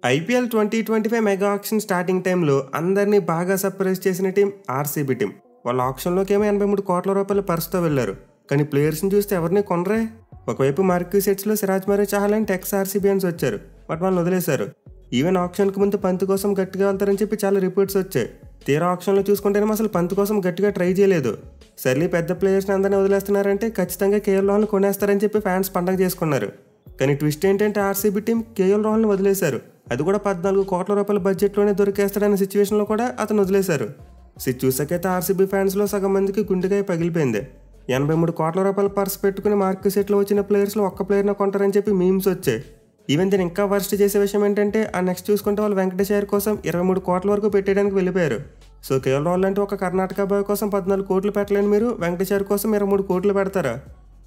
IPL 2025 mega auction starting టైంలో అందరినీ బాగా సర్ప్రైజ్ చేసిన టీం ఆర్సీబీ టీం. వాళ్ళ ఆక్షన్లోకి ఏమో 83 కోట్ల రూపాయల పర్సుతో వెళ్లారు. కానీ ప్లేయర్స్ని చూస్తే ఎవరిని కొనరే. ఒకవైపు మార్క్యూ సెట్స్లో సిరాజ్ మరియు చహల్ అండ్ టెక్స్ ఆర్సీబీయన్స్ వచ్చారు, బట్ వాళ్ళని వదిలేశారు. ఈవెన్ ఆక్షన్కి ముందు పంత్ కోసం గట్టిగా వెళ్తారని చెప్పి చాలా రిపోర్ట్స్ వచ్చాయి. తీరా ఆక్షన్లో చూసుకుంటేనేమో అసలు పంత్ కోసం గట్టిగా ట్రై చేయలేదు. సర్లీ పెద్ద ప్లేయర్స్ని అందరినీ వదిలేస్తున్నారంటే ఖచ్చితంగా కేఎల్ రాహుల్ని కొనేస్తారని చెప్పి ఫ్యాన్స్ పండగ చేసుకున్నారు. కానీ ట్విస్ట్ ఏంటంటే ఆర్సీబీ టీం కేఎల్ రాహుల్ని వదిలేశారు. అది కూడా 14 కోట్ల రూపాయల బడ్జెట్లోనే దొరికేస్తాడనే సిచ్యువేషన్లో కూడా అతను వదిలేశారు. చూసాకైతే ఆర్సీబీ ఫ్యాన్స్లో సగం మందికి గుండెకాయ పగిలిపోయింది. 83 కోట్ల రూపాయల పర్స్ పెట్టుకుని మార్కెట్ సెట్లో వచ్చిన ప్లేయర్స్లో ఒక్క ప్లేయర్ని కొంటారని చెప్పి మీమ్స్ వచ్చాయి. ఈవెన్ దీన్ని ఇంకా వర్స్ట్ చేసే విషయం ఏంటంటే ఆ నెక్స్ట్ చూసుకుంటే వాళ్ళు వెంకటేష్ అయ్యర్ కోసం 23 కోట్ల వరకు పెట్టేయడానికి వెళ్ళిపోయారు. సో కేఎల్ రాహుల్ అంటే ఒక కర్ణాటక బాయ్ కోసం 14 కోట్లు పెట్టలేని మీరు వెంకటేష్ అయ్యర్ కోసం 23 కోట్లు పెడతారా?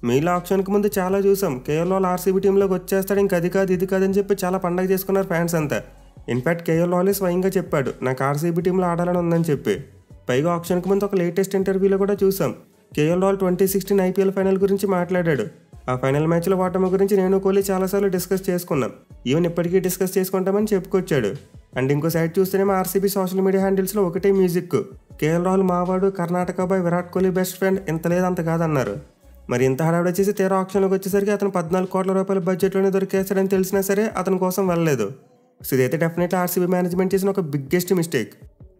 మీలో ఆక్షన్కి ముందు చాలా చూసాం, కేఎల్ రాహుల్ ఆర్సీబీ టీంలోకి వచ్చేస్తాడు, ఇంక అది కాదు ఇది కాదని చెప్పి చాలా పండగ చేసుకున్నారు ఫ్యాన్స్ అంతా. ఇన్ఫాక్ట్ కేఎల్ రాహుల్ స్వయంగా చెప్పాడు నాకు ఆర్సీబీ టీంలో ఆడాలని ఉందని చెప్పి. పైగా ఆక్షన్కి ముందు ఒక లేటెస్ట్ ఇంటర్వ్యూలో కూడా చూసాం, కేఎల్ రాహుల్ 2016 ఐపీఎల్ ఫైనల్ గురించి మాట్లాడాడు. ఆ ఫైనల్ మ్యాచ్లో ఓటమి గురించి నేను కోహ్లీ చాలాసార్లు డిస్కస్ చేసుకున్నాం, ఈవెన్ ఇప్పటికీ డిస్కస్ చేసుకుంటామని చెప్పుకొచ్చాడు. అండ్ ఇంకో సైడ్ చూస్తేనేమో ఆర్సీబీ సోషల్ మీడియా హ్యాండిల్స్లో ఒకటే మ్యూజిక్, కేఎల్ రాహుల్ మావాడు, Karnataka boy, Virat Kohli best friend, ఇంత లేదు అంత కాదన్నారు. మరి ఇంత హడావిడి వచ్చేసి తీరా ఆక్షన్లోకి వచ్చేసరికి అతను 14 కోట్ల రూపాయల బడ్జెట్లోనే దొరికేస్తాడని తెలిసినా సరే అతని కోసం వెళ్ళలేదు. సో ఇదైతే డెఫినెట్లీ ఆర్సీబీ మేనేజ్మెంట్ చేసిన ఒక బిగ్గెస్ట్ మిస్టేక్.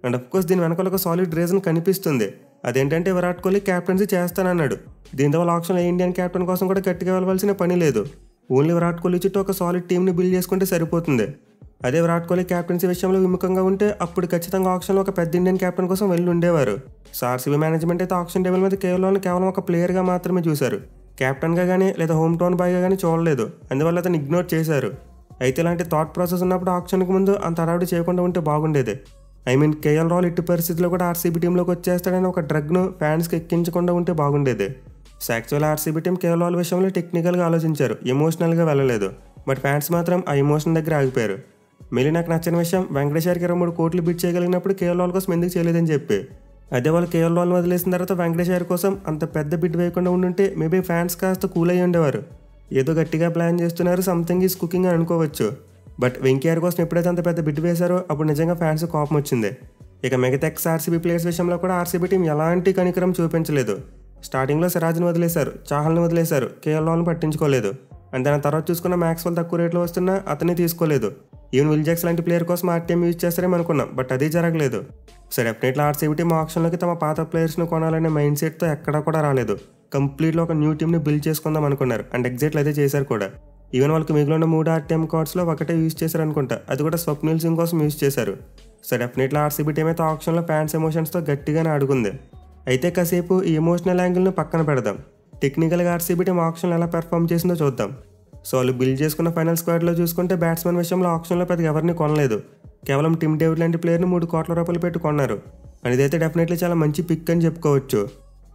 అండ్ అఫ్కోర్స్ దీని వెనకాల ఒక సాలిడ్ రీజన్ కనిపిస్తుంది. అదేంటంటే విరాట్ కోహ్లీ క్యాప్టెన్సీ చేస్తానన్నాడు. దీంతో వాళ్ళ ఆక్షన్లో ఇండియన్ క్యాప్టెన్ కోసం కూడా గట్టిగా వెళ్ళవలసిన పని లేదు. ఓన్లీ విరాట్ కోహ్లీ చుట్టూ ఒక సాలిడ్ టీంని బిల్డ్ చేసుకుంటే సరిపోతుంది. అదే విరాట్ కోహ్లీ క్యాప్టెన్సీ విషయంలో విముఖంగా ఉంటే అప్పుడు ఖచ్చితంగా ఆక్షన్లో ఒక పెద్ద ఇండియన్ క్యాప్టెన్ కోసం వెళ్ళి ఉండేవారు. సో ఆర్సీబీ మేనేజ్మెంట్ అయితే ఆక్షన్ టేబుల్ మీద కేవలం ఒక ప్లేయర్గా మాత్రమే చూశారు. క్యాప్టెన్గా కానీ లేదా హోమ్ టౌన్ బాయ్గా కానీ చూడలేదు. అందువల్ల అతను ఇగ్నోర్ చేశారు. అయితే ఇలాంటి థాట్ ప్రాసెస్ ఉన్నప్పుడు ఆక్షన్కి ముందు అంత హడావిడి చేయకుండా ఉంటే బాగుండేది. కేఎల్ రాహుల్ ఇట్టి పరిస్థితిలో కూడా ఆర్సీబీ టీంలోకి వచ్చేస్తాడని ఒక డ్రగ్ను ఫ్యాన్స్కి ఎక్కించకుండా ఉంటే బాగుండేది. So actual RCB team KL Rahul విషయంలో టెక్నికల్గా ఆలోచించారు, ఎమోషనల్గా వెళ్ళలేదు. బట్ ఫ్యాన్స్ మాత్రం ఆ ఎమోషన్ దగ్గర ఆగిపోయారు. మళ్ళీ నాకు నచ్చిన విషయం వెంకటేష్ అయ్యర్కి 23 కోట్లు బిడ్ చేయగలిగినప్పుడు కేఎల్ రాహుల్ కోసం ఎందుకు చేయలేదని చెప్పి. అదే వాళ్ళు కేఎల్ రాహుల్ని వదిలేసిన తర్వాత వెంకటేష్ అయ్యర్ కోసం అంత పెద్ద బిడ్ వేయకుండా ఉండుంటే మేబీ ఫ్యాన్స్ కాస్త కూల్ అయ్యి ఉండేవారు. ఏదో గట్టిగా ప్లాన్ చేస్తున్నారు, సంథింగ్ ఈజ్ కుకింగ్ అని అనుకోవచ్చు. బట్ వెంకీ అయ్యర్ కోసం ఎప్పుడైతే అంత పెద్ద బిడ్ వేశారో అప్పుడు నిజంగా ఫ్యాన్స్ కోపం వచ్చింది. ఇక మిగతా ఆర్సీబీ ప్లేయర్స్ విషయంలో కూడా ఆర్సీబీ టీం ఎలాంటి కనికరం చూపించలేదు. స్టార్టింగ్లో సిరాజ్ని వదిలేశారు, చాహల్ని వదిలేశారు, కేఎల్ రాహుల్ని పట్టించుకోలేదు. అండ్ దాని తర్వాత చూసుకున్న మ్యాక్స్వెల్ తక్కువ రేట్లో వస్తున్నా అతన్ని తీసుకోలేదు. ఈవెన్ విల్ జాక్స్ లాంటి ప్లేయర్ కోసం ఆర్టీఎం యూజ్ చేస్తారేమో అనుకున్నాం, బట్ అది జరగలేదు. సో డెఫినెట్లీ ఆర్సీబీ టీం ఆక్షన్లోకి తమ పాత ప్లేయర్స్ని కొనాలనే మైండ్ సెట్తో ఎక్కడా కూడా రాలేదు. కంప్లీట్గా ఒక న్యూ టీమ్ని బిల్డ్ చేసుకుందాం అనుకున్నారు. అండ్ ఎగ్జాక్ట్లీ అదే చేశారు కూడా. ఈవెన్ వాళ్ళకి మిగిలిన 3 ఆర్టీఎం కార్డ్స్లో ఒకటే యూజ్ చేశారు అనుకుంటా, అది కూడా స్వప్నిల్ సింగ్ కోసం యూజ్ చేశారు. సో డెఫినెట్లీ ఆర్సీబీ టీం అయితే ఆక్షన్లో ఫ్యాన్స్ ఎమోషన్స్తో గట్టిగానే ఆడుకుంది. అయితే కాసేపు ఈ ఎమోషనల్ యాంగిల్ను పక్కన పెడదాం. టెక్నికల్గా ఆర్సీబీ టీం ఆక్షన్లో ఎలా పెర్ఫామ్ చేసిందో చూద్దాం. సో వాళ్ళు బిల్డ్ చేసుకున్న ఫైనల్ స్క్వాడ్లో చూసుకుంటే బ్యాట్స్మెన్ విషయంలో ఆక్షన్లో పెద్దగా ఎవరిని కొనలేదు. కేవలం టిమ్ డేవిడ్ లాంటి ప్లేయర్ని 3 కోట్ల రూపాయలు పెట్టి కొన్నారు. అని ఇదైతే డెఫినెట్లీ చాలా మంచి పిక్ అని చెప్పుకోవచ్చు.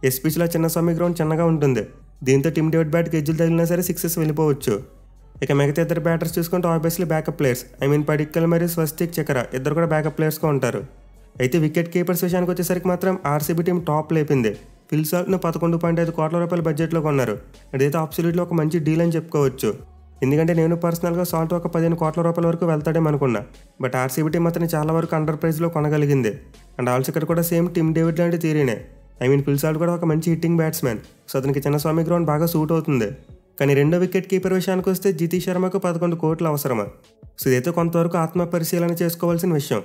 ఎస్పీసీలో చిన్నస్వామి గ్రౌండ్ చిన్నగా ఉంటుంది. దీంతో టిమ్ డేవిడ్ బ్యాట్కి ఎడ్జులు తగిలినా సరే 6 వెళ్ళిపోవచ్చు. ఇక మిగతా ఇద్దరు బ్యాటర్స్ చూసుకుంటే ఆబ్వియస్లీ బ్యాకప్ ప్లేయర్స్. పడిక్కల్ మరియు స్వస్తిక్ చక్ర ఇద్దరు కూడా బ్యాకప్ ప్లేయర్స్గా ఉంటారు. అయితే వికెట్ కీపర్స్ విషయానికి వచ్చేసరికి మాత్రం ఆర్సీబీ టీం టాప్ లేపింది. ఫిల్ సాల్ట్ను 11.5 కోట్ల రూపాయల బడ్జెట్లో కొన్నారు. అదైతే అబ్సల్యూట్లీ ఒక మంచి డీల్ అని చెప్పుకోవచ్చు. ఎందుకంటే నేను పర్సనల్గా సాల్ట్ ఒక 15 కోట్ల రూపాయల వరకు వెళ్తాడేమో అనుకున్నా. బట్ ఆర్సీబీ టీం అతన్ని చాలా వరకు అండర్ ప్రైస్లో కొనగలిగింది. అండ్ ఆల్సో ఇక్కడ కూడా సేమ్ టిమ్ డేవిడ్ లాంటి థియరీనే. ఫిల్ సాల్ట్ కూడా ఒక మంచి హిట్టింగ్ బ్యాట్స్మెన్. సో అతనికి చిన్నస్వామి గ్రౌండ్ బాగా సూట్ అవుతుంది. కానీ రెండో వికెట్ కీపర్ విషయానికి వస్తే జితేష్ శర్మకు 11 కోట్లు అవసరమా? సో ఇదైతే కొంతవరకు ఆత్మ పరిశీలన చేసుకోవాల్సిన విషయం.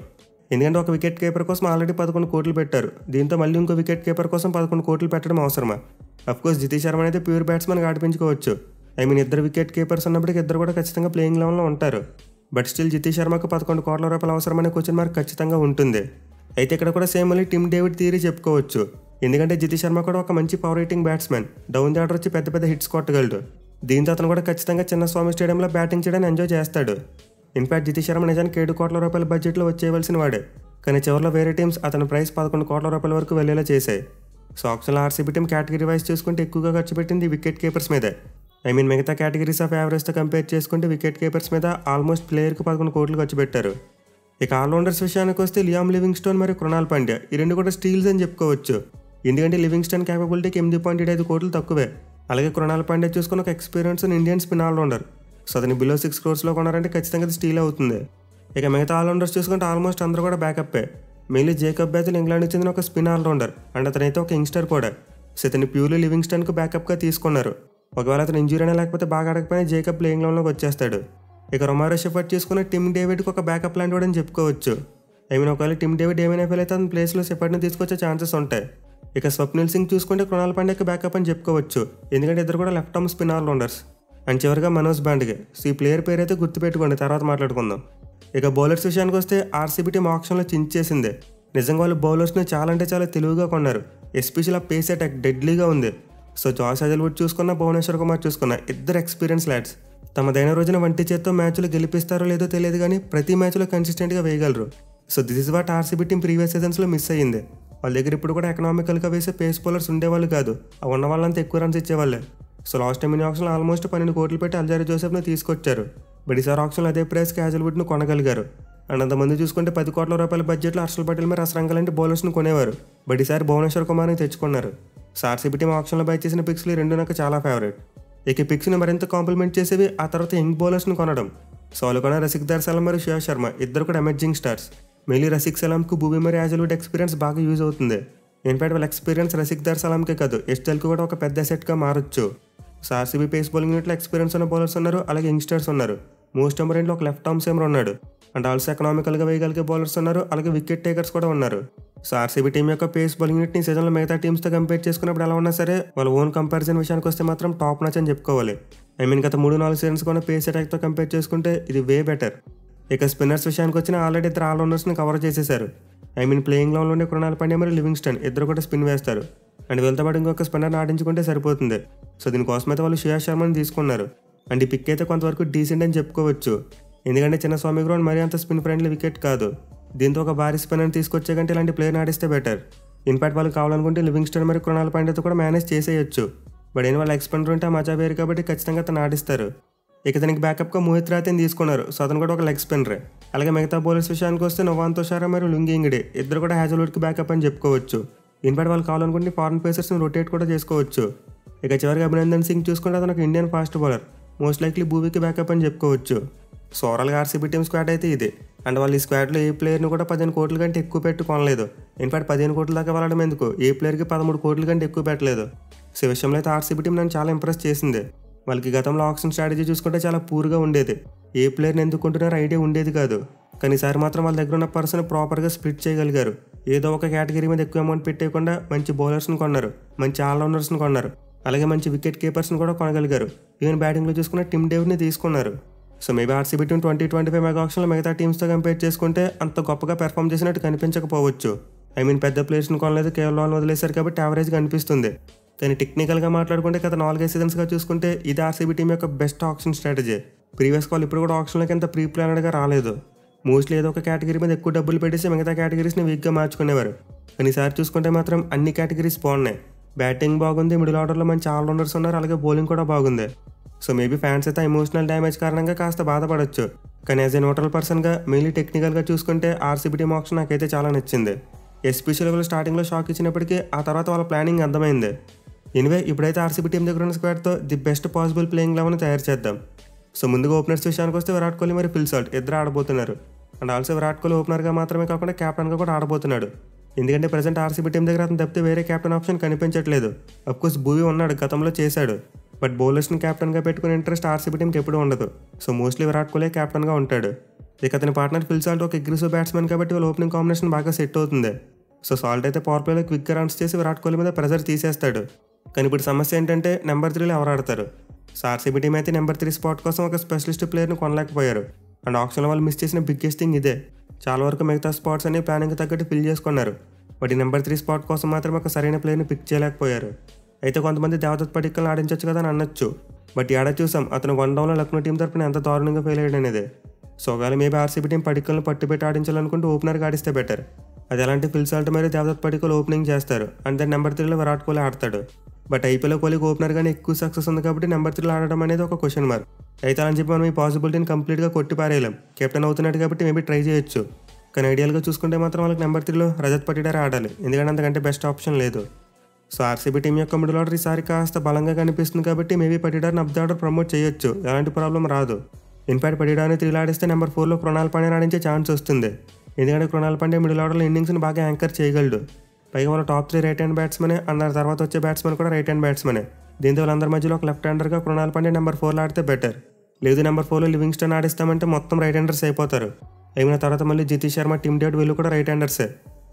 ఎందుకంటే ఒక వికెట్ కీపర్ కోసం ఆల్రెడీ 11 కోట్లు పెట్టారు. దీంతో మళ్ళీ ఇంకో వికెట్ కీపర్ కోసం 11 కోట్లు పెట్టడం అవసరమా? అఫ్కోర్స్ జితేష్ శర్మ అయితే ప్యూర్ బ్యాట్స్మెన్గా ఆడిపించుకోవచ్చు. ఇద్దరు వికెట్ కీపర్స్ ఉన్నప్పటికీ ఇద్దరు కూడా ఖచ్చితంగా ప్లేయింగ్ లెవెల్లో ఉంటారు. బట్ స్టిల్ జితేష్ శర్మకు 11 కోట్ల రూపాయలు అవసరమనే క్వశ్చన్ మార్క్ ఖచ్చితంగా ఉంటుంది. అయితే ఇక్కడ కూడా సేమ్ మళ్ళీ టిమ్ డేవిడ్ థియరీ చెప్పుకోవచ్చు. ఎందుకంటే జితేష్ శర్మ కూడా ఒక మంచి power hitting batsmen. Down the order వచ్చి పెద్ద పెద్ద హిట్స్ కొట్టగలడు. దీంతో అతను కూడా ఖచ్చితంగా చిన్నస్వామి స్టేడియంలో బ్యాటింగ్ చేయడానికి ఎంజాయ్ చేస్తాడు. ఇన్ఫాక్ట్ జితేష్ శర్మ నిజానికి 7 కోట్ల రూపాయల బడ్జెట్లో వచ్చేయవలసిన వాడే. కానీ చివరిలో వేరే టీమ్స్ అతని ప్రైస్ 11 కోట్ల రూపాయల వరకు వెళ్ళేలా చేశాయి. So optional RCB team category wise చూసుకుంటే ఎక్కువగా ఖర్చు పెట్టింది వికెట్ కీపర్స్ మీదే. మిగతా కేటగిరీస్ ఆఫ్ యావరేజ్తో కంపేర్ చేసుకుంటే వికెట్ కీపర్స్ మీద ఆల్మోస్ట్ ప్లేయర్కి 11 కోట్లు ఖర్చు పెట్టారు. ఇక ఆల్రౌండర్స్ విషయానికి వస్తే లియామ్ లివింగ్స్టోన్ మరియు కృణాల్ పాండ్యా ఈ రెండు కూడా స్టీల్స్ అని చెప్పుకోవచ్చు. ఎందుకంటే లివింగ్స్టోన్ క్యాపబిలిటీకి 8.5 కోట్లు తక్కువే. అలాగే కృణాల్ పాండ్యా చూసుకుని ఒక experience Indian spin allrounder. So అతని బిలో 6 crores కొన్నారంటే ఖచ్చితంగా అది స్టీల్ అవుతుంది. ఇక మిగతా ఆల్రౌండర్స్ చూసుకుంటే ఆల్మోస్ట్ అందరూ కూడా బ్యాకప్పే. మెయిన్లీ జేకబ్ బేథెల్ ఇంగ్లాండ్కి చెందిన ఒక స్పిన్ ఆల్రౌండర్ అండ్ అతనైతే ఒక యంగ్స్టర్ కూడా. సో ఇతన్ని ప్యూర్లీ లివింగ్స్టన్కు బ్యాకప్గా తీసుకున్నారు. ఒకవేళ అతను ఇంజూరీ అయినా లేకపోతే బాగా ఆడకపోయినా జేకబ్ ప్లేయింగ్ లెవెన్లోకి వచ్చేస్తాడు. ఇక రొమారో షెఫర్డ్ చేసుకున్న టిమ్ డేవిడ్కి ఒక బ్యాకప్ లాంటి వాడని చెప్పుకోవచ్చు. ఒకవేళ టిమ్ డేవిడ్ ఏమైనా ఫెయిల్ అయితే అతని ప్లేస్లో షెఫర్డ్ని తీసుకొచ్చే ఛాన్సెస్ ఉంటాయి. ఇక స్వప్నిల్ సింగ్ చూసుకుంటే కృణాల్ పాండ్యాకి బ్యాకప్ అని చెప్పుకోవచ్చు, ఎందుకంటే ఇద్దరు కూడా left arm spin allrounders. And చివరిగా మనోజ్ బాండ్గే. సో ఈ ప్లేయర్ పేరు అయితే గుర్తుపెట్టుకోండి, తర్వాత మాట్లాడుకుందాం. ఇక బౌలర్స్ విషయానికి వస్తే ఆర్సీబీ టీం ఆప్షన్లో చించేసిందే. నిజంగా వాళ్ళు బౌలర్స్ని చాలా అంటే చాలా తెలివిగా కొన్నారు. ఎస్పెషల్ ఆ పేస్ అటాక్ డెడ్లీగా ఉంది. సో జాస్ హజల్వుడ్ చూసుకున్న, భువనేశ్వర్ కుమార్ చూసుకున్న ఇద్దరు ఎక్స్పీరియన్స్ ల్యాడ్స్. తమదైన రోజున వంటి చేత్తో మ్యాచ్లు గెలిపిస్తారో లేదో తెలియదు కానీ ప్రతి మ్యాచ్లో కన్సిస్టెంట్గా వేయగలరు. So this is what RCB team previous సీజన్స్లో మిస్ అయ్యింది. వాళ్ళ దగ్గర ఇప్పుడు కూడా ఎకనామికల్గా వేసే పేస్ బౌలర్స్ ఉండేవాళ్ళు కాదు, ఆ ఉన్న వాళ్ళంతా ఎక్కువ రన్స్ ఇచ్చేవాళ్ళే. సో లాస్ట్ టైం ఈ ఆప్షన్లో ఆల్మోస్ట్ 12 కోట్లు పెట్టి అల్జారీ జోసెఫ్ని తీసుకొచ్చారు. బట్ ఈసారి ఆప్షన్లో అదే ప్రైస్కి హజల్వుడ్ను కొనగలిగారు. అండ్ అంతమంది చూసుకుంటే 10 కోట్ల రూపాయల బడ్జెట్లో హర్షల్ పటేల్ మీద రసరంగ లాంటి బౌలర్స్ని కొనేవారు. బట్ ఈసారి భువనేశ్వర్ కుమార్ని తెచ్చుకున్నారు. సో ఆర్సీబీ టీం ఆప్షన్లో బై చేసిన పిక్స్లు ఈ రెండు నాకు చాలా ఫేవరెట్. ఇక పిక్స్ని మరింత కాంప్లిమెంట్ చేసేవి ఆ తర్వాత యంగ్ బౌలర్స్ని కొనడం. సో వాళ్ళు కొన్న రసిక్దార్ సలాం మరియు శ్రేయస్ శర్మ ఇద్దరు కూడా ఎమర్జింగ్ స్టార్స్. మెయిన్లీ రసిక్ సలాంకు భూమి మరియు హజల్వుడ్ ఎక్స్పీరియన్స్ బాగా యూజ్ అవుతుంది. ఇన్ఫాక్ట్ వాళ్ళ ఎక్స్పీరియన్స్ రసిక్దార్ సలాంకే కాదు, ఎస్టెల్కి కూడా ఒక పెద్ద సెట్గా మారొచ్చు. సో ఆర్సీబీ పేస్ బౌలింగ్ యూనిట్లో ఎక్స్పీరియన్స్ ఉన్న బౌలర్స్ ఉన్నారు, అలాగే యంగ్స్టర్స్ ఉన్నారు. మోస్ట్ ఇంపార్టెంట్లో ఒక లెఫ్ట్ ఆర్మ్ సీమర్ ఉన్నాడు. అండ్ ఆల్సో ఎకనామికల్గా వేయగలిగే బౌలర్స్ ఉన్నారు, అలాగే వికెట్ టేకర్స్ కూడా ఉన్నారు. సో ఆర్సీబీ టీం యొక్క పేస్ బౌలింగ్ యూనిట్ని సీజన్లో మిగతా టీమ్స్తో కంపేర్ చేసుకున్నప్పుడు ఎలా ఉన్నా సరే వాళ్ళ ఓన్ కంపారిజన్ విషయానికి వస్తే మాత్రం టాప్ మ్యాచ్ అని చెప్పుకోవాలి. గత 3-4 సీజన్స్ కూడా పేస్ అటాక్తో కంపేర్ చేసుకుంటే ఇది వే బెటర్. ఇక స్పిన్నర్స్ విషయానికి వచ్చిన ఆల్రెడీ ఇద్దరు ఆల్రౌండర్స్ని కవర్ చేసేశారు. ప్లేయింగ్ లెవెన్లోనే కృణాల్ పాండ్యా మరియు లివింగ్స్టన్ ఇద్దరు కూడా స్పిన్ వేస్తారు. అండ్ వీళ్ళతో పాటు ఇంకొక స్పిన్నర్ని ఆడించుకుంటే సరిపోతుంది. సో దీనికోసం అయితే వాళ్ళు శ్రేయస్ శర్మని తీసుకున్నారు. అండ్ ఈ పిక్ అయితే కొంతవరకు డీసెంట్ అని చెప్పుకోవచ్చు, ఎందుకంటే చిన్న స్వామి గ్రౌండ్ మరీ అంత స్పిన్ ఫ్రెండ్లీ వికెట్ కాదు. దీంతో ఒక భారీ స్పిన్నర్ని తీసుకొచ్చే కంటే ఇలాంటి ప్లేయర్ని ఆడిస్తే బెటర్. ఇన్ఫాక్ట్ వాళ్ళు కావాలనుకుంటే లివింగ్స్టన్ మరియు కృణాల్ పాండ్యాతో కూడా మేనేజ్ చేసేయచ్చు. బట్ వాళ్ళ ఎక్స్పెండర్ ఉంటే ఆ మజా వేరు కాబట్టి ఖచ్చితంగా అతను ఆడిస్తారు. ఇక దానికి బ్యాకప్గా మోహిత్ రాతిని తీసుకున్నారు. సో అతను కూడా ఒక లెగ్ స్పిన్నరే. అలాగే మిగతా బౌలర్స్ విషయానికి వస్తే నొవాంతో షారా మరియు లుంగి ఇంగిడే ఇద్దరు కూడా హజల్వుడ్కి బ్యాకప్ అని చెప్పుకోవచ్చు. ఇన్ఫాక్ట్ వాళ్ళు కావాలనుకుంటే ఫారెన్ పేసర్స్ని రొటేట్ కూడా చేసుకోవచ్చు. ఇక చివరికి అభినందన్ సింగ్ చూసుకుంటే అతను ఒక Indian fast bowler, most likely భూవీకి బ్యాకప్ అని చెప్పుకోవచ్చు. సో ఓవరాల్గా ఆర్సీబీ టీమ్ స్క్వాడ్ అయితే ఇది. అండ్ వాళ్ళు ఈ స్క్వాడ్లో ఏ ప్లేయర్ని కూడా 15 కోట్ల కంటే ఎక్కువ పెట్టి కొనలేదు. ఇన్ఫాక్ట్ 15 కోట్ల దాకా వెళ్ళడం ఎందుకు, ఏ ప్లేయర్కి 13 కోట్ల కంటే ఎక్కువ పెట్టలేదు. సో ఈ విషయంలో అయితే ఆర్సీబీ టీం నన్ను చాలా ఇంప్రెస్ చేసింది. వాళ్ళకి గతంలో ఆప్షన్ స్ట్రాటజీ చూసుకుంటే చాలా పూర్గా ఉండేది, ఏ ప్లేయర్ని ఎందుకు కొంటున్నారో ఐడియా ఉండేది కాదు. కానీ ఈసారి మాత్రం వాళ్ళ దగ్గర ఉన్న పర్సన్ ప్రాపర్గా స్ప్లిట్ చేయగలిగారు. ఏదో ఒక కేటగిరీ మీద ఎక్కువ అమౌంట్ పెట్టేయకుండా మంచి బౌలర్స్ని కొన్నారు, మంచి ఆల్రౌండర్స్ని కొన్నారు, అలాగే మంచి వికెట్ కీపర్స్ని కూడా కొనగలిగారు. ఈవెన్ బ్యాటింగ్లో చూసుకున్న టిమ్ డేవిడ్ని తీసుకున్నారు. So maybe RCB team 2025 mega ఆప్షన్లో మిగతా టీమ్స్తో కంపేర్ చేసుకుంటే అంత గొప్పగా పెర్ఫామ్ చేసినట్టు కనిపించకపోవచ్చు. పెద్ద ప్లేయర్స్ని కొనలేదు, కేవలం వదిలేశారు కాబట్టి యావరేజ్గా అనిపిస్తుంది. కానీ టెక్నికల్గా మాట్లాడుకుంటే గత 4 సీజన్స్గా చూసుకుంటే ఇది ఆర్సీబీ టీం యొక్క బెస్ట్ ఆప్షన్ స్ట్రాటజీ. ప్రీవియస్ వాళ్ళు ఇప్పుడు కూడా ఆప్షన్లోకి ఎంత ప్రీ ప్లానెడ్గా రాలేదు. మోస్ట్లీ ఏదో ఒక కేటగిరీ మీద ఎక్కువ డబ్బులు పెట్టేసి మిగతా కేటగిరీస్ని వీక్గా మార్చుకునేవారు. కానీ ఈసారి చూసుకుంటే మాత్రం అన్ని కేటగిరీస్ బాగున్నాయి. బ్యాటింగ్ బాగుంది, మిడిల్ ఆర్డర్లో మంచి ఆల్రౌండర్స్ ఉన్నారు, అలాగే బౌలింగ్ కూడా బాగుంది. సో మేబీ ఫ్యాన్స్ అయితే ఎమోషనల్ డ్యామేజ్ కారణంగా కాస్త బాధపడవచ్చు. కానీ యాజ్ ఏ న్యూట్రల్ పర్సన్గా మెయిన్లీ టెక్నికల్గా చూసుకుంటే ఆర్సీబీ టీం ఆప్షన్ నాకైతే చాలా నచ్చింది. ఎస్పెషల్లీ వాళ్ళు స్టార్టింగ్లో షాక్ ఇచ్చినప్పటికీ ఆ తర్వాత వాళ్ళ ప్లానింగ్ అర్థమైంది. ఎనివే ఇప్పుడైతే ఆర్సీబీ టీం దగ్గర ఉన్న స్క్వాడ్తో the best possible playing eleven తయారు చేద్దాం. సో ముందుగా ఓపెనర్స్ విషయానికి వస్తే విరాట్ కోహ్లీ మరియు ఫిల్ సాల్ట్ ఇద్దరు ఆడబోతున్నారు. అండ్ ఆల్సో విరాట్ కోహ్లీ ఓపెనర్గా మాత్రమే కాకుండా క్యాప్టెన్గా కూడా ఆడబోతున్నాడు. ఎందుకంటే ప్రజెంట్ ఆర్సీబీ టీం దగ్గర అతను తప్పితే వేరే క్యాప్టెన్ ఆప్షన్ కనిపించట్లేదు. అఫ్కోర్స్ భూవీ ఉన్నాడు, గతంలో చేశాడు. బట్ బౌలర్స్ని క్యాప్టెన్గా పెట్టుకునే ఇంట్రెస్ట్ ఆర్సీబీ టీంకి ఎప్పుడూ ఉండదు. సో మోస్ట్లీ విరాట్ కోహ్లీ క్యాప్టెన్గా ఉంటాడు. ఇక అతని పార్ట్నర్ ఫిల్ సాల్ట్ ఒక అగ్రెసివ్ బ్యాట్స్మెన్ కాబట్టి వాళ్ళ ఓపెనింగ్ కాంబినేషన్ బాగా సెట్ అవుతుంది. సో సాల్ట్ అయితే పవర్ ప్లేలో క్విక్గా రన్స్ చేసి విరాట్ కోహ్లీ మీద ప్రెజర్ తీసేస్తాడు. కానీ ఇప్పుడు సమస్య ఏంటంటే నెంబర్ 3లో ఎవరు ఆడతారు. సో ఆర్సీబీ టీం అయితే నెంబర్ 3 స్పాట్ కోసం ఒక స్పెషలిస్ట్ ప్లేయర్ని కొనలేకపోయారు. అండ్ ఆప్షన్లో వాళ్ళు మిస్ చేసిన బిగ్గెస్ట్ థింగ్ ఇదే. చాలా వరకు మిగతా స్పాట్స్ అన్ని ప్లానింగ్ తగ్గట్టు ఫిల్ చేసుకున్నారు. బట్ ఈ నెంబర్ 3 స్పాట్ కోసం మాత్రం ఒక సరైన ప్లేయర్ని పిక్ చేయలేకపోయారు. అయితే కొంతమంది దేవదత్ పడిక్కల్ని ఆడించవచ్చు కదా అని అనొచ్చు. బట్ ఈ ఏడాది చూసాం అతను 1 డౌన్లో లక్నో టీం తరపున ఎంత దారుణంగా ఫెయిల్ అయ్యాడు అనేది. సో ఒకవేళ మేబీ ఆర్సీబీ టీం పడిక్కల్ని పట్టుబెట్టి ఆడించాలనుకుంటే ఓపెనర్గా ఆడిస్తే బెటర్. అది ఎలాంటి ఫిల్ సాల్ట్ మరియు దేవదత్ పడిక్కల్ ఓపెనింగ్ చేస్తారు. అండ్ దాని నెంబర్ 3లో విరాట్ కోహ్లీ ఆడతాడు. బట్ ఐపీఎల్లో కోహ్లీకి ఓపెనర్గానే ఎక్కువ సక్సెస్ ఉంది కాబట్టి నెంబర్ 3లో ఆడడం అనేది ఒక క్వశ్చన్ మార్క్. అయితే అని చెప్పి మనం ఈ పాసిబిలిటీని కంప్లీట్గా కొట్టి పారేయలేం. కెప్టెన్ అవుతున్నాడు కాబట్టి మేబీ ట్రై చేయొచ్చు. కానీ ఐడియల్గా చూసుకుంటే మాత్రం వాళ్ళకి నెంబర్ 3లో రజత్ పటిడార్ ఆడాలి, ఎందుకంటే అంతకంటే బెస్ట్ ఆప్షన్ లేదు. సో ఆర్సీబీ టీం యొక్క మిడిల్ ఆర్డర్ ఈసారి కాస్త బలంగా కనిపిస్తుంది కాబట్టి మేబీ పటిడార్ని అప్ ది ఆర్డర్ ప్రమోట్ చేయొచ్చు, ఎలాంటి ప్రాబ్లం రాదు. ఇన్ఫాక్ట్ పడిడాన్ని 3 ఆడిస్తే నెంబర్ 4లో కృణాల్ పాండ్యాని ఆడించే ఛాన్స్ వస్తుంది. ఎందుకంటే కృణాల్ పాండ్యా మిడిల్ ఆర్డర్లో ఇన్నింగ్స్ని బాగా యాంకర్ చేయగలడు. పైగా వాళ్ళ టాప్ 3 రైట్ హ్యాండ్ బ్యాట్స్మెనే, అన్న తర్వాత వచ్చే బ్యాట్స్మెన్ కూడా రైట్ హ్యాండ్ బ్యాట్స్మెనే. దీంతో వాళ్ళందరి మధ్యలో ఒక లెఫ్ట్ హ్యాండర్గా కృణాల్ పాండ్యా నెంబర్ 4లో ఆడితే బెటర్. లేదు నెంబర్ 4లో లివింగ్స్టన్ ఆడిస్తామంటే మొత్తం రైట్ హ్యాండర్స్ అయిపోతారు. అయిన తర్వాత మళ్ళీ జితేష్ శర్మ, టిమ్ డేవిడ్ వీళ్ళు కూడా రైట్ హ్యాండర్సే.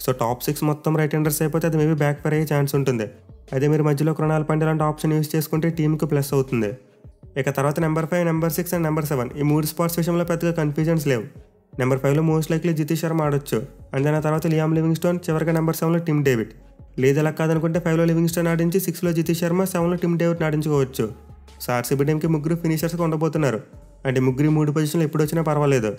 సో టాప్ 6 మొత్తం రైట్ హ్యాండర్స్ అయిపోతే అది మేబీ బ్యాక్ ఫైర్ అయ్యే ఛాన్స్ ఉంటుంది. అదే మీరు మధ్యలో కృణాల్ పాండ్యా లాంటి ఆప్షన్ యూస్ చేసుకుంటే టీంకి ప్లస్ అవుతుంది. ఇక తర్వాత నెంబర్ 5, నెంబర్ 6 అండ్ నెంబర్ 7 ఈ 3 స్పాట్స్ విషయంలో పెద్దగా కన్ఫ్యూజన్స్ లేవు. నెంబర్ 5లో మోస్ట్ లైక్లీ జితేష్ శర్మ ఆడొచ్చు. అండ్ దాని తర్వాత లియామ్ లివింగ్స్టోన్, చివరిగా నెంబర్ 7లో టిమ్ డేవిడ్. లేదు అలా కాదనుకుంటే 5లో లివింగ్స్టోన్ ఆడించి 6లో జితేష్ శర్మ, 7లో టిమ్ డేవిడ్ ఆడించుకోవచ్చు. సో ఆర్సీబీ టీంకి ముగ్గురు ఫినిషర్స్గా ఉండబోతున్నారు. అంటే ముగ్గురు 3 పొజిషన్లు ఎప్పుడు వచ్చినా పర్వాలేదు.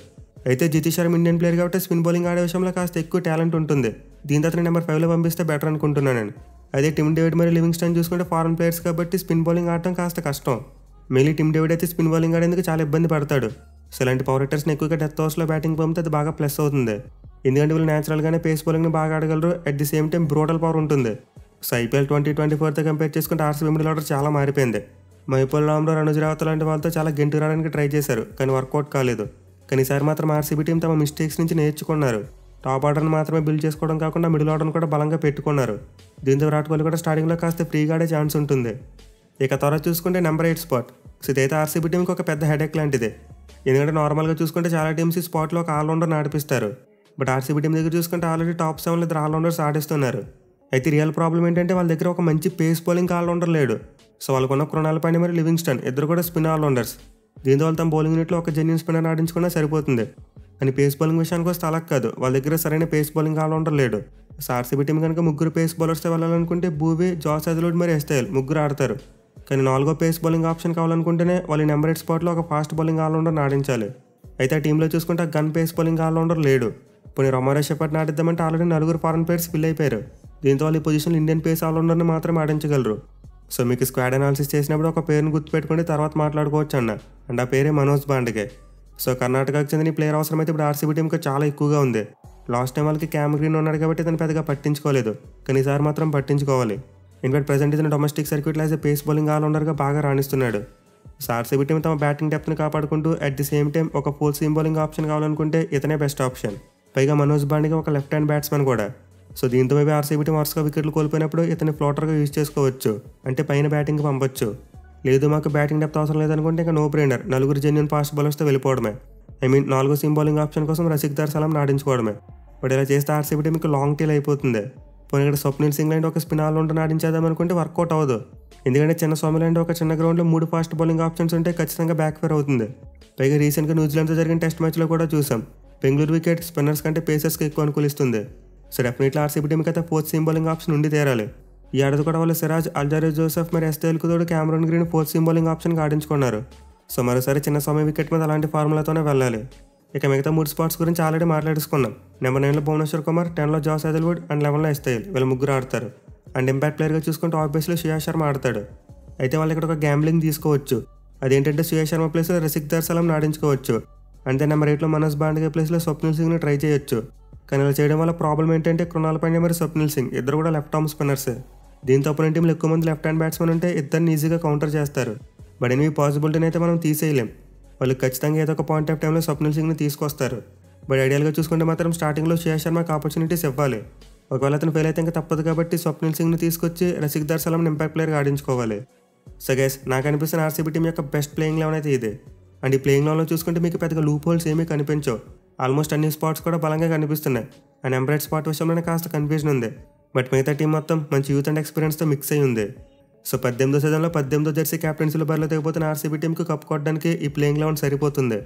అయితే జితేష్ శర్మ ఇండియన్ ప్లేయర్ కాబట్టి స్పిన్ బౌలింగ్ ఆడే విషయంలో కాస్త ఎక్కువ టాలెంట్ ఉంటుంది. దీని తర్వాత నెంబర్ 5లో పంపిస్తే బెటర్ అనుకుంటున్నాను నేను. అదే టిమ్ డేవిడ్ మరియు లివింగ్స్టన్ చూసుకుంటే ఫారెన్ ప్లేయర్స్ కాబట్టి స్పిన్ బౌలింగ్ ఆడటం కాస్త కష్టం. మెయిన్లీ టిమ్ డేవిడ్ అయితే స్పిన్ బౌలింగ్ ఆడేందుకు చాలా ఇబ్బంది పడతాడు. సో ఇలాంటి పవర్ హిట్టర్స్ని ఎక్కువగా డెత్ ఓవర్స్లో బ్యాటింగ్ పంపితే అది బాగా ప్లస్ అవుతుంది. ఎందుకంటే వీళ్ళు న్యాచురల్గానే పేస్ బౌలింగ్ని బాగా ఆడగలరు. At the same time brutal power ఉంటుంది. సో ఐపీఎల్ 2024తో కంపేర్ చేసుకుంటే ఆర్సీబీ మిడిల్ ఆర్డర్ చాలా మారిపోయింది. మైపోల్ రామ్లో, రణుజ్ రావత్ లాంటి వాళ్ళతో చాలా గెంటు రావడానికి ట్రై చేశారు, కానీ వర్కౌట్ కాలేదు. కానీ ఈసారి మాత్రం ఆర్సీబీ టీం తమ మిస్టేక్స్ నుంచి నేర్చుకున్నారు. టాప్ ఆర్డర్ని మాత్రమే బిల్డ్ చేసుకోవడం కాకుండా మిడిల్ ఆర్డర్ని కూడా బలంగా పెట్టుకున్నారు. దీంతో విరాట్ కోహ్లీ కూడా స్టార్టింగ్లో కాస్త ఫ్రీగా ఆడే ఛాన్స్ ఉంటుంది. ఇక తర్వాత చూసుకుంటే నెంబర్ 8 స్పాట్. సో ఇదైతే ఆర్సీబీ టీంకి ఒక పెద్ద హెడేక్ లాంటిది. ఎందుకంటే నార్మల్గా చూసుకుంటే చాలా టీమ్స్ ఈ స్పాట్లో ఒక ఆల్రౌండర్ని ఆడిపిస్తారు. బట్ ఆర్సీబీ టీం దగ్గర చూసుకుంటే ఆల్రెడీ టాప్ 7లో 2 ఆల్రౌండర్స్ ఆడిస్తున్నారు. అయితే రియల్ ప్రాబ్లం ఏంటంటే వాళ్ళ దగ్గర ఒక మంచి పేస్ బౌలింగ్ ఆల్రౌండర్ లేడు. సో వాళ్ళకున్న కృణాల్ పాండ్యా మరియు లివింగ్స్టన్ ఇద్దరు కూడా స్పిన్ ఆల్రౌండర్స్. దీంతో వాళ్ళు తమ బౌలింగ్ యూనిట్లో ఒక జెన్యూన్ స్పిన్నర్ ఆడించుకున్నా సరిపోతుంది. కానీ పేస్ బౌలింగ్ విషయానికి వస్తే అలా కాదు, వాళ్ళ దగ్గర సరైన పేస్ బౌలింగ్ ఆల్రౌండర్ లేడు. సో ఆర్సీబీ టీం కనుక ముగ్గురు పేస్ బౌలర్స్తో వెళ్ళాలనుకుంటే భూవీ, జాస్ హజల్వుడ్ మరియు ఎస్టైల్ ముగ్గురు ఆడతారు. కానీ 4వ పేస్ బౌలింగ్ ఆప్షన్ కావాలనుకుంటేనే వాళ్ళు నెంబర్ 8 స్పాట్లో ఒక ఫాస్ట్ బౌలింగ్ ఆల్రౌండర్ని ఆడించాలి. అయితే ఆ టీంలో చూసుకుంటే గన్ పేస్ బౌలింగ్ ఆల్రౌండర్ లేడు. పోనీ రొమారో షెపర్డ్ని ఆడిద్దామంటే ఆల్రెడీ 4 ఫారెన్ ప్లేయర్స్ ఫిల్ అయిపోయారు. దీంతో వాళ్ళు ఈ పొజిషన్లో ఇండియన్ పేస్ ఆల్రౌండర్ని మాత్రమే ఆడించగలరు. సో మీకు స్క్వాడ్ అనాలిసిస్ చేసినప్పుడు ఒక పేరుని గుర్తుపెట్టుకుని తర్వాత మాట్లాడుకోవచ్చు అండ్ ఆ పేరే మనోజ్ బాండ్కే. సో కర్ణాటకకు చెందిన ఈ ప్లేయర్ అవసరం అయితే ఇప్పుడు ఆర్సీబీ టీంకి చాలా ఎక్కువగా ఉంది. లాస్ట్ టైం వాళ్ళకి క్యామ్ గ్రీన్ ఉన్నాడు కాబట్టి ఇతను పెద్దగా పట్టించుకోలేదు, కానీ ఈసారి మాత్రం పట్టించుకోవాలి. ఇన్ఫాక్ట్ ప్రెసెంట్ ఇతను డొమెస్టిక్ సర్క్యూట్లో యాజ్ ఎ పేస్ బౌలింగ్ ఆల్రౌండర్గా బాగా రాణిస్తున్నాడు. సో ఆర్సీబీ టీం తమ బ్యాటింగ్ డెప్త్ని కాపాడుకుంటూ అట్ ది సేమ్ టైం ఒక ఫుల్ సీమ్ బౌలింగ్ ఆప్షన్ కావాలనుకుంటే ఇతనే బెస్ట్ ఆప్షన్. పైగా మనోజ్ బాండ్కి ఒక లెఫ్ట్ హ్యాండ్ బ్యాట్స్మెన్ కూడా. సో దీంతో మేబీ ఆర్సీబీ టీం వరుసగా వికెట్లు కోల్పోయినప్పుడు ఇతని ఫ్లోటర్గా యూజ్ చేసుకోవచ్చు, అంటే పైన బ్యాటింగ్కి పంపొచ్చు. లేదు మాకు బ్యాటింగ్ డెప్త్ అవసరం లేదనుకుంటే ఇంకా నో బ్రెయినర్ 4 జెన్యూన్ ఫాస్ట్ బౌలర్స్తో వెళ్ళిపోవడమే. ఐ మీన్ 4వ సీమ్ బౌలింగ్ ఆప్షన్ కోసం రసిక్ సలాం ఆడించుకోవడమే. బట్ ఇలా చేస్తే ఆర్సీబీ టీంకి లాంగ్ టేల్ అయిపోతుంది. పోనీ ఇక్కడ స్వప్నిల్ సింగ్ లాంటి ఒక స్పిన్ ఆల్రౌండర్ ఆడించేద్దాం అనుకుంటే వర్కౌట్ అవ్వదు. ఎందుకంటే చిన్న స్వామి లాంటి ఒక చిన్న గ్రౌండ్లో 3 ఫాస్ట్ బౌలింగ్ ఆప్షన్స్ ఉంటే ఖచ్చితంగా బ్యాక్ ఫైర్ అవుతుంది. పైగా రీసెంట్గా న్యూజిలాండ్తో జరిగిన టెస్ట్ మ్యాచ్లో కూడా చూసాం, బెంగళూరు వికెట్ స్పిన్నర్స్ కంటే పేసర్స్కి ఎక్కువ అనుకూలిస్తుంది. సో డెఫినెట్లీ ఆర్సీబీ టీంకి అయితే 4th సీమ్ బౌలింగ్ ఆప్షన్ ఉండి తీరాలి. ఈ ఏడాది కూడా వాళ్ళు సిరాజ్, అల్జారియస్ జోసెఫ్ మరి ఎస్టైల్కు తోడు Cameron Green 4th seam bowling ఆప్షన్గా ఆడించుకున్నారు. సో మరోసారి చిన్న స్వామి వికెట్ మీద అలాంటి ఫార్ములాతోనే వెళ్ళాలి. ఇక మిగతా 3 స్పాట్స్ గురించి ఆల్రెడీ మాట్లాడుకున్నాం. నెంబర్ 9లో భువనేశ్వర్ కుమార్, 10లో జాస్ హజల్వుడ్ అండ్ 11లో ఎస్టైల్ వీళ్ళు ముగ్గురు ఆడతారు. అండ్ ఇంపాక్ట్ ప్లేయర్గా చూసుకుంటే ఆబ్వియస్లీ శ్రేయస్ శర్మ ఆడతాడు. అయితే వాళ్ళు ఇక్కడ ఒక గ్యాంబ్లింగ్ తీసుకోవచ్చు. అదేంటంటే శ్రేయస్ శర్మ ప్లేస్లో రసిక్ సలాంని ఆడించుకోవచ్చు. అంతే నెంబర్ 8లో మనోజ్ బాండ్కే ప్లేస్లో స్వప్నిల్ సింగ్ని ట్రై చేయొచ్చు. కానీ ఇలా చేయడం వల్ల ప్రాబ్లం ఏంటంటే కృణాల్ పాండ్యా మరియు స్వప్నిల్ సింగ్ ఇద్దరు కూడా లెఫ్ట్ ఆర్మ్ స్పిన్నర్సే. దీంతో అపోనెంట్ టీంలో ఎక్కువ మంది లెఫ్ట్ హ్యాండ్ బ్యాట్స్మెన్ ఉంటే ఇద్దరిని ఈజీగా కౌంటర్ చేస్తారు. బట్ ఎనివి పాసిబిలిటీని అయితే మనం తీసేయలేం. వాళ్ళు ఖచ్చితంగా ఏదో ఒక పాయింట్ ఆఫ్ టైంలో స్వప్నిల్ సింగ్ని తీసుకొస్తారు. బట్ ఐడియల్గా చూసుకుంటే మాత్రం స్టార్టింగ్లో శ్రేయస్ శర్మకి ఆపర్చునిటీస్ ఇవ్వాలి. ఒకవేళ అతను ఫెయిల్ అయితే ఇంకా తప్పదు కాబట్టి స్వప్నిల్ సింగ్ని తీసుకొచ్చి రసిక్ సలాంని ఇంపాక్ట్ ప్లేయర్గా ఆడించుకోవాలి. సో గైస్ నాకు అనిపిస్తున్న ఆర్సీబీ టీం యొక్క బెస్ట్ ప్లేయింగ్ లెవెన్ అయితే ఇదే. అండ్ ఈ ప్లేయింగ్ లెవెన్లో చూసుకుంటే మీకు పెద్దగా లూప్ హోల్స్ ఏమీ కనిపించవు. ఆల్మోస్ట్ అన్ని స్పాట్స్ కూడా బలంగా కనిపిస్తున్నాయి. అండ్ నెంబర్ 8 స్పాట్ విషయంలోనే కాస్త కన్ఫ్యూజన్ ఉంది. బట్ మిగతా టీం మొత్తం మంచి యూత్ అండ్ ఎక్స్పీరియన్స్తో మిక్స్ అయి ఉంది. సో 18వ సీజన్లో 18వ జెర్సీ క్యాప్టెన్సీలో బరిలో తెగిపోతున్న ఆర్సీబీ టీంకి కప్ కొట్టడానికి ఈ ప్లేయింగ్ లెవెన్ సరిపోతుంది.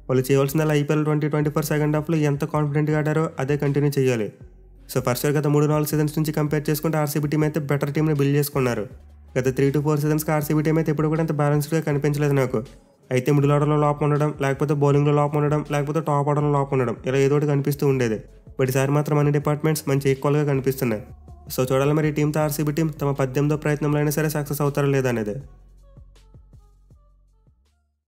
వాళ్ళు చేయవలసిందల్లా ఐపీఎల్ 2024 సెకండ్ హాఫ్లో ఎంత కాన్ఫిడెంట్గా ఆడారో అదే కంటిన్యూ చేయాలి. సో ఫస్ట్ గత 3-4 సీజన్స్ నుంచి కంపేర్ చేసుకుంటే ఆర్సీబీ టీం అయితే బెటర్ టీంని బిల్డ్ చేసుకున్నారు. గత 3 to 4 సీజన్స్కి ఆర్సీబీ టీం అయితే ఎప్పుడు కూడా అంత బ్యాలెన్స్డ్గా కనిపించలేదు నాకు. అయితే మిడిల్ ఆర్డర్లో లోపం ఉండడం, లేకపోతే బౌలింగ్లో లోపం ఉండడం, లేకపోతే టాప్ ఆర్డర్లో లోపం ఉండడం, ఇలా ఏదో ఒకటి కనిపిస్తూ ఉండేది. బట్ ఈసారి మాత్రం అన్ని డిపార్ట్మెంట్స్ మంచి ఈక్వల్గా కనిపిస్తున్నాయి. సో చూడాలి మరి ఈ టీంతో ఆర్సీబీ టీం తమ 18వ ప్రయత్నంలో అయినా సరే సక్సెస్ అవుతారో లేదా అనేది.